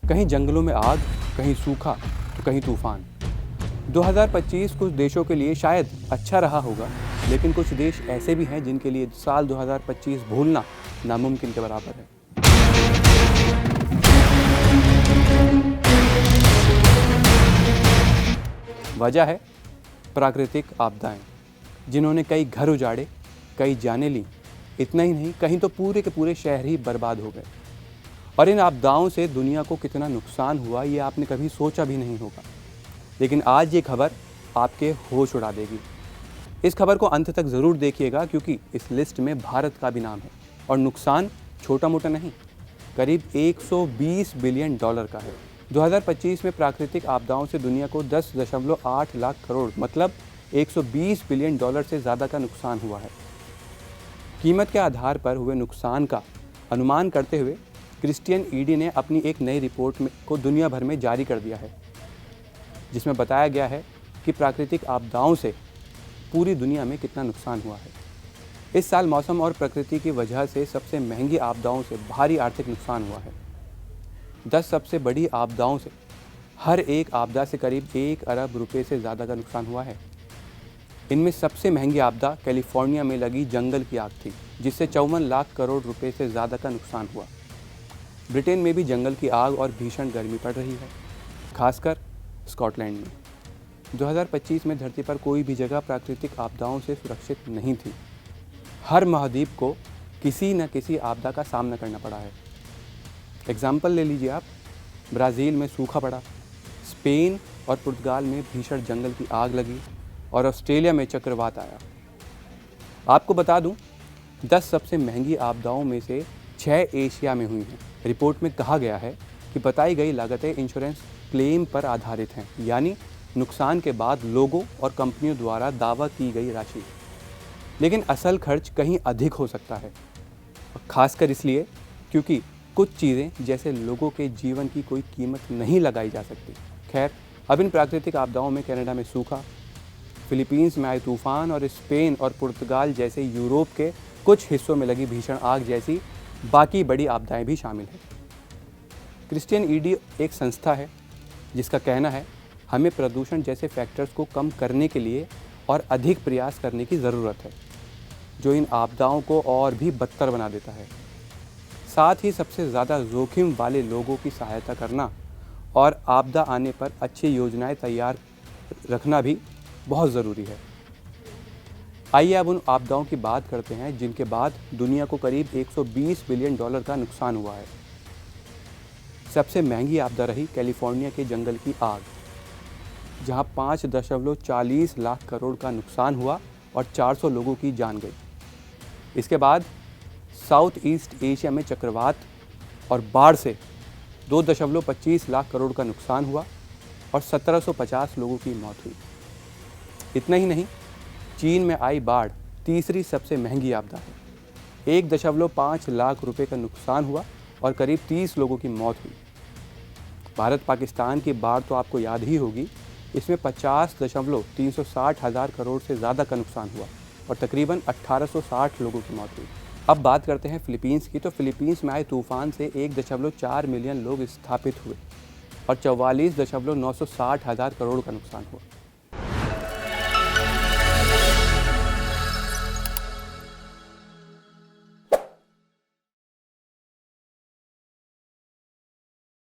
कहीं जंगलों में आग, कहीं सूखा तो कहीं तूफान। 2025 कुछ देशों के लिए शायद अच्छा रहा होगा, लेकिन कुछ देश ऐसे भी हैं जिनके लिए साल 2025 भूलना नामुमकिन के बराबर है। वजह है प्राकृतिक आपदाएं, जिन्होंने कई घर उजाड़े, कई जानें लीं। इतना ही नहीं, कहीं तो पूरे के पूरे शहर ही बर्बाद हो गए। और इन आपदाओं से दुनिया को कितना नुकसान हुआ, ये आपने कभी सोचा भी नहीं होगा। लेकिन आज ये खबर आपके होश उड़ा देगी। इस खबर को अंत तक ज़रूर देखिएगा, क्योंकि इस लिस्ट में भारत का भी नाम है और नुकसान छोटा मोटा नहीं, करीब 120 बिलियन डॉलर का है। 2025 में प्राकृतिक आपदाओं से दुनिया को 10.8 लाख करोड़ मतलब 120 बिलियन डॉलर से ज़्यादा का नुकसान हुआ है। कीमत के आधार पर हुए नुकसान का अनुमान करते हुए क्रिस्टियन ईडी ने अपनी एक नई रिपोर्ट को दुनिया भर में जारी कर दिया है, जिसमें बताया गया है कि प्राकृतिक आपदाओं से पूरी दुनिया में कितना नुकसान हुआ है। इस साल मौसम और प्रकृति की वजह से सबसे महंगी आपदाओं से भारी आर्थिक नुकसान हुआ है। 10 सबसे बड़ी आपदाओं से हर एक आपदा से करीब 1 अरब रुपए से ज़्यादा का नुकसान हुआ है। इनमें सबसे महंगी आपदा कैलिफोर्निया में लगी जंगल की आग थी, जिससे 54 लाख करोड़ रुपए से ज़्यादा का नुकसान हुआ। ब्रिटेन में भी जंगल की आग और भीषण गर्मी पड़ रही है, खासकर स्कॉटलैंड में। 2025 में धरती पर कोई भी जगह प्राकृतिक आपदाओं से सुरक्षित नहीं थी। हर महाद्वीप को किसी न किसी आपदा का सामना करना पड़ा है। एग्जाम्पल ले लीजिए आप, ब्राज़ील में सूखा पड़ा, स्पेन और पुर्तगाल में भीषण जंगल की आग लगी और ऑस्ट्रेलिया में चक्रवात आया। आपको बता दूं, 10 सबसे महंगी आपदाओं में से 6 एशिया में हुई हैं। रिपोर्ट में कहा गया है कि बताई गई लागतें इंश्योरेंस क्लेम पर आधारित हैं, यानी नुकसान के बाद लोगों और कंपनियों द्वारा दावा की गई राशि। लेकिन असल खर्च कहीं अधिक हो सकता है, खासकर इसलिए क्योंकि कुछ चीज़ें जैसे लोगों के जीवन की कोई कीमत नहीं लगाई जा सकती। खैर, अब इन प्राकृतिक आपदाओं में कनाडा में सूखा, फिलीपींस में आए तूफान और स्पेन और पुर्तगाल जैसे यूरोप के कुछ हिस्सों में लगी भीषण आग जैसी बाकी बड़ी आपदाएं भी शामिल हैं। क्रिस्टियन ईडी एक संस्था है जिसका कहना है हमें प्रदूषण जैसे फैक्टर्स को कम करने के लिए और अधिक प्रयास करने की ज़रूरत है, जो इन आपदाओं को और भी बदतर बना देता है। साथ ही सबसे ज़्यादा जोखिम वाले लोगों की सहायता करना और आपदा आने पर अच्छी योजनाएं तैयार रखना भी बहुत ज़रूरी है। आइए अब उन आपदाओं की बात करते हैं जिनके बाद दुनिया को करीब 120 बिलियन डॉलर का नुकसान हुआ है। सबसे महंगी आपदा रही कैलिफोर्निया के जंगल की आग, जहां 5.40 लाख करोड़ का नुकसान हुआ और 400 लोगों की जान गई। इसके बाद साउथ ईस्ट एशिया में चक्रवात और बाढ़ से 2.25 लाख करोड़ का नुकसान हुआ और 1750 लोगों की मौत हुई। इतना ही नहीं, चीन में आई बाढ़ तीसरी सबसे महंगी आपदा है। 1.5 लाख रुपए का नुकसान हुआ और करीब 30 लोगों की मौत हुई। भारत पाकिस्तान की बाढ़ तो आपको याद ही होगी, इसमें 50.360 हज़ार करोड़ से ज़्यादा का नुकसान हुआ और तकरीबन 1860 लोगों की मौत हुई। अब बात करते हैं फिलीपींस की। तो फिलीपींस में आए तूफान से 1.4 मिलियन लोग स्थापित हुए और 44.960 हज़ार करोड़ का नुकसान हुआ।